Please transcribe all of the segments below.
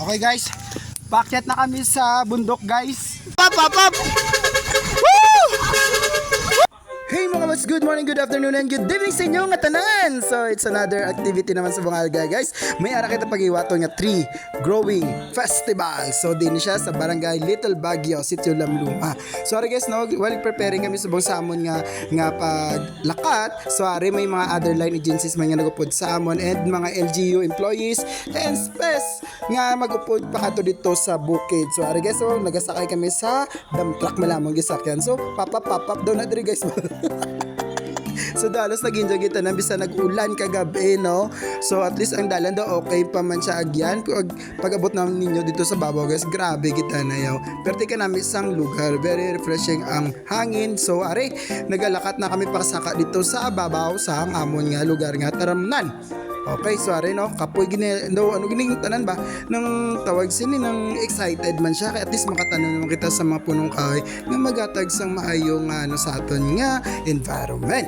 Okay guys, paakyat na kami sa bundok guys. Pop, pop, pop! Hey mga boss, good morning, good afternoon, and good evening sa inyo nga tanan. So it's another activity naman sa Bungalga guys. May ara kita pag-iwato nga tree growing festival. So din siya sa barangay Little Baguio, Sitio Lamluma. So ari guys, no, while preparing kami sa samon nga paglakat, so ari may mga other line agencies man nga nagupod sa amon and mga LGU employees and space nga magupod pa kato dito sa bukid. So ari guys, so nagasakay kami sa dump truck malamang gisakyan. So pop daw na diri guys. So dalos nag-enjoy kita na bisa nag-ulan kagabi, no? So at least ang dalan daw okay pa man siya agyan. Pag abot namin ninyo dito sa babaw guys, grabe kita na yaw. Pero tika namin isang lugar, very refreshing ang hangin. So are, nagalakat na kami pakasaka dito sa babaw sa amon nga lugar nga Taramnan. Okay, so are no, kapoy gini no, ano gining tanan ba nang tawag sini nang excited man siya kay at least makatanong naman kita sa mga punong kahoy nga magatag sang maayo nga ano sa aton nga environment.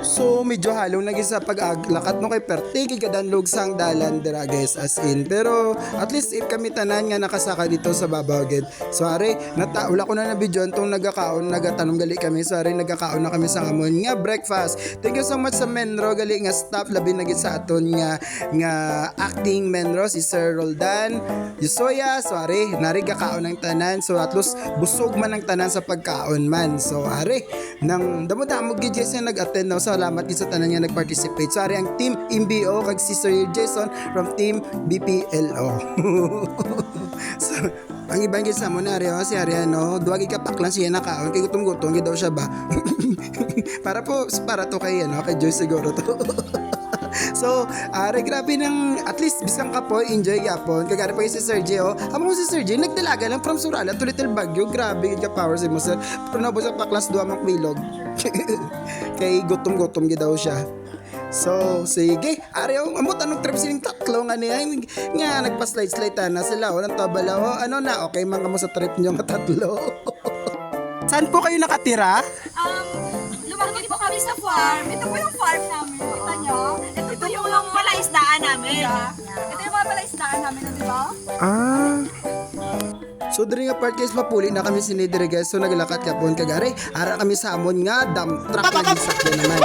So medyo halong lagi sa pag-aglakat no kay perti kadanlog sang dalan dira guys as in, pero at least if kami tanan nga nakasaka dito sa babaw gid. So are wala ko na video tong nagakaon nagatanong gali kami, so are nagakaon na kami sa amon nga breakfast. Thank you so much sa Menro gali nga staff labi na gid sa aton nga acting Menro si Sir Roldan Yusoya. So are nari kakaon ng tanan, so at least busog man ang tanan sa pagkaon man. So are nang damo-damo gid sa nag-attend no. Salamat din sa tanan nga nag-participate. So ari ang team MBO kag si Sir Jason from team BPLO. So ang ibang gid sa mo na ari si Ariano, duwagi ka paklan siya nakaon kay gutom-gutom gid daw siya ba. para to kay ano kay Joy siguro to. So, grabe ng at least bisang ka po, enjoy yapon. Kagari pa si Sir J, oh. Amo si Sir J, nagdalaga lang from Surala to Little Baguio. Grabe ka power si mo, sir. Pero nabo sa paklas duwa mak bilog. Kay gutom-gutom gid daw siya. So, sige. Amo tanong trip sining tatlo nga niya. Nga nagpa-slide na sila. Walang tabalaw. Ano na, okay man kamo sa trip niyo nga tatlo. Saan po kayo nakatira? Lumaki po kami sa farm. Ito po yung farm namin. Kita nyo? Ito po yung palaisdaan namin. Ito yung mga palaisdaan namin, di ba? So diri nga part guys, mapuli na kami sinidiri guys. So naglakat ka po kagari. Ara kami sa amon nga dump truck na gisakyan naman.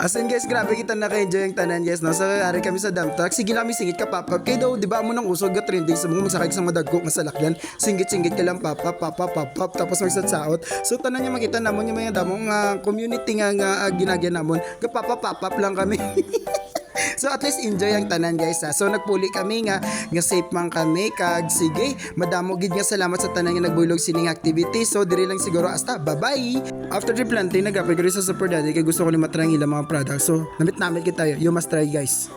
As in guys, grabe kita naka-enjoy ang tanan guys, no? So ari kami sa dump truck, sige lang singit ka papa. Kay daw, di ba mo nang usog ga trending sa mga masakay sa madagko nga salakyan. Singit-singit ka lang papa tapos magsatsaot. So tanan niya makita namon yung mga damong community nga ginagyan namon. Ga papa lang kami. So at least enjoy ang tanan guys ha. So nagpuli kami nga safe man kami kag sige madamo gid nga salamat sa tanan nga nagbulog sining activity. So diri lang siguro hasta bye bye. After the planting nagapay ko sa Super Daddy kay gusto ko ni matry ang ilang mga products. So namit kita you must try guys.